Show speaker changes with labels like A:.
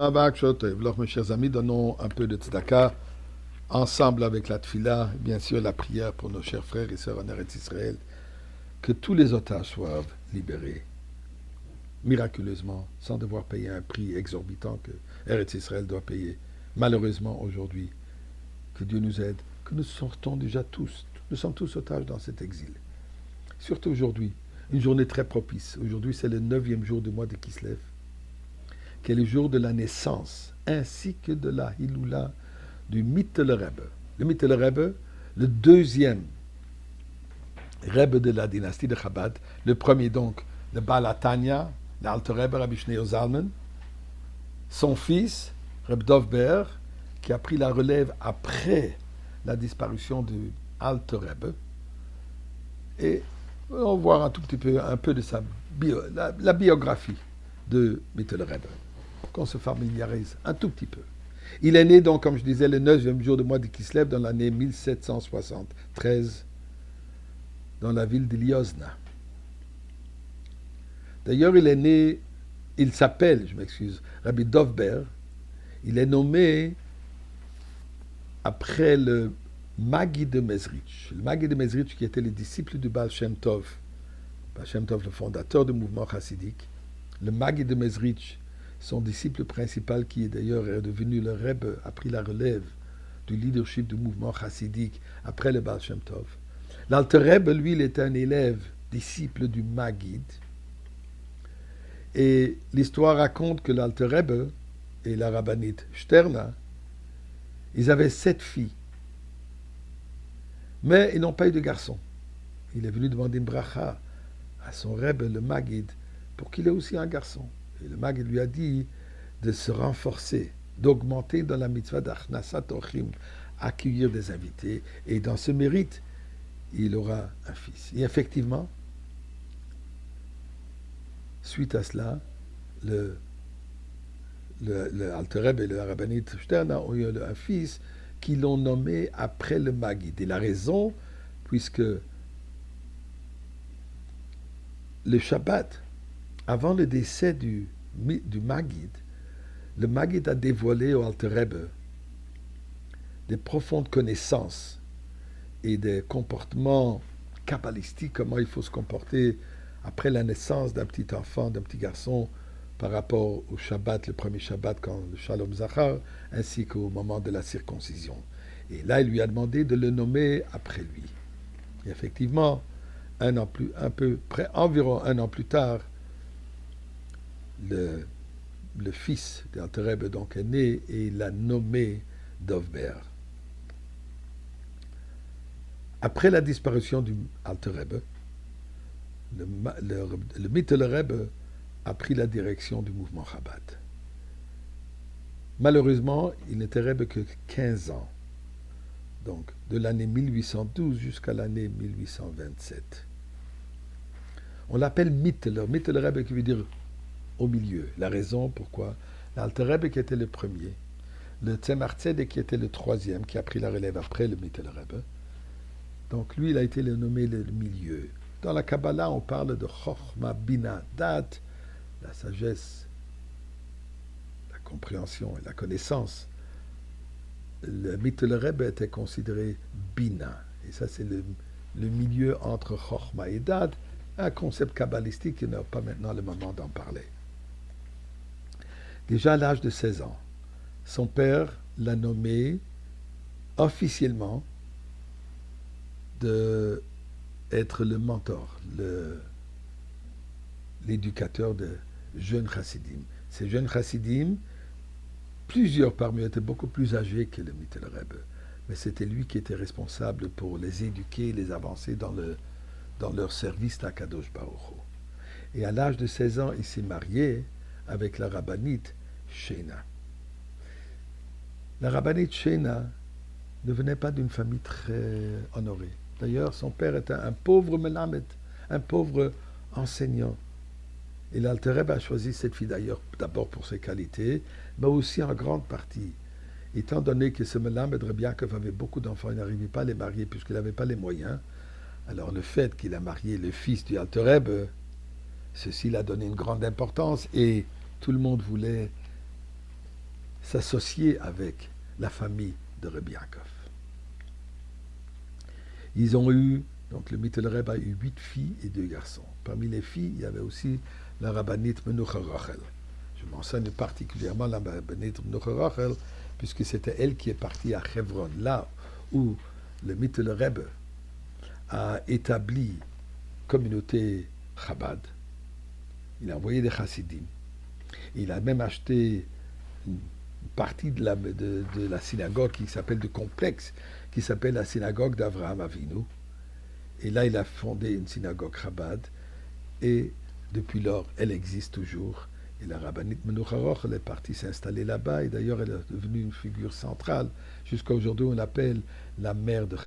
A: Alors, mes chers amis, donnons un peu de tzedaka ensemble avec la tfila, bien sûr la prière pour nos chers frères et sœurs en Eretz Israël, que tous les otages soient libérés miraculeusement, sans devoir payer un prix exorbitant que Eretz Israël doit payer. Malheureusement, aujourd'hui, que Dieu nous aide, que nous sortons déjà tous, nous sommes tous otages dans cet exil. Surtout aujourd'hui, une journée très propice. Aujourd'hui, c'est le 9e jour du mois de Kislev, qui est le jour de la naissance, ainsi que de la Hiloula du Mittel Rebbe. Le Mittel Rebbe, le deuxième Rebbe de la dynastie de Chabad, le premier donc, le Baal Atanya, l'Alter Rebbe, Rabbi Shneur Zalman, son fils, Reb Dov Ber, qui a pris la relève après la disparition du Alter Rebbe, et on va voir un tout petit peu, un peu de la biographie de Mittel Rebbe, qu'on se familiarise un tout petit peu. Il est né donc, comme je disais, le 9e jour du mois de Kislev dans l'année 1773 dans la ville de Liozna. D'ailleurs, il s'appelle, Rabbi Dov Ber. Il est nommé après le Magid de Mezrich. Le Magid de Mezrich qui était le disciple du Baal Shem Tov. Baal Shem Tov, le fondateur du mouvement chassidique. Le Magid de Mezrich, son disciple principal, qui d'ailleurs est devenu le Rebbe, a pris la relève du leadership du mouvement chassidique après le Baal Shem Tov. L'Alter Rebbe, lui, il était un élève, disciple du Magid. Et l'histoire raconte que l'Alter Rebbe et la rabbinite Sterna, ils avaient 7 filles. Mais ils n'ont pas eu de garçon. Il est venu demander une bracha à son Rebbe, le Magid, pour qu'il ait aussi un garçon. Et le Magid lui a dit de se renforcer, d'augmenter dans la mitzvah d'Achnasat Ochim, accueillir des invités. Et dans ce mérite, il aura un fils. Et effectivement, suite à cela, le Alter Rebbe et le rabbinite Stern ont eu un fils qui l'ont nommé après le Magid. Et la raison, puisque le Shabbat, avant le décès du Magid, le Magid a dévoilé au Alter Rebbe des profondes connaissances et des comportements kabbalistiques, comment il faut se comporter après la naissance d'un petit enfant, d'un petit garçon, par rapport au Shabbat, le premier Shabbat, quand le Shalom Zachar, ainsi qu'au moment de la circoncision. Et là, il lui a demandé de le nommer après lui. Et effectivement, environ un an plus tard, le fils d'Alter Rebbe donc est né et il l'a nommé Dov Ber. Après la disparition du Alter Rebbe, le Mittel Rebbe a pris la direction du mouvement Chabad. Malheureusement, il n'était Rebbe que 15 ans, donc de l'année 1812 jusqu'à l'année 1827. On l'appelle Mittel Rebbe qui veut dire au milieu. La raison pourquoi l'Alter Rebbe qui était le premier, le Tzemar Tzedek qui était le troisième, qui a pris la relève après le Mittel Rebbe. Donc lui, il a été nommé le milieu. Dans la Kabbalah, on parle de Chochma Bina Dat, la sagesse, la compréhension et la connaissance. Le Mittel Rebbe était considéré Bina. Et ça, c'est le milieu entre Chochma et Dat, un concept kabbalistique qui n'a pas maintenant le moment d'en parler. Déjà à l'âge de 16 ans, son père l'a nommé officiellement d'être le mentor, l'éducateur de jeunes chassidim. Ces jeunes chassidim, plusieurs parmi eux étaient beaucoup plus âgés que le Mittel Rebbe, mais c'était lui qui était responsable pour les éduquer, les avancer dans leur service à Kadosh Baruch Hu. Et à l'âge de 16 ans, il s'est marié avec la rabbinite Shena. La rabbinite Shena ne venait pas d'une famille très honorée. D'ailleurs, son père était un pauvre melamed, un pauvre enseignant. Et l'Alter Rebbe a choisi cette fille d'ailleurs d'abord pour ses qualités, mais aussi en grande partie, étant donné que ce melamed Rabbi Yaakov avait beaucoup d'enfants, il n'arrivait pas à les marier puisqu'il n'avait pas les moyens. Alors le fait qu'il a marié le fils du Alter Rebbe, ceci l'a donné une grande importance et tout le monde voulait s'associer avec la famille de Rabbi Yaakov. Ils ont eu, donc le Mittel Rebbe a eu 8 filles et 2 garçons. Parmi les filles, il y avait aussi la rabbinite Menucha Rachel. Je mentionne particulièrement la rabbinite Menucha Rachel, puisque c'était elle qui est partie à Hebron, là où le Mittel Rebbe a établi communauté Chabad. Il a envoyé des chassidim. Il a même acheté une partie de la synagogue qui s'appelle du complexe, qui s'appelle la synagogue d'Avraham Avinu. Et là, il a fondé une synagogue Chabad. Et depuis lors, elle existe toujours. Et la rabbinite Menucha Rachel est partie s'installer là-bas. Et d'ailleurs, elle est devenue une figure centrale. Jusqu'à aujourd'hui, on l'appelle la mère de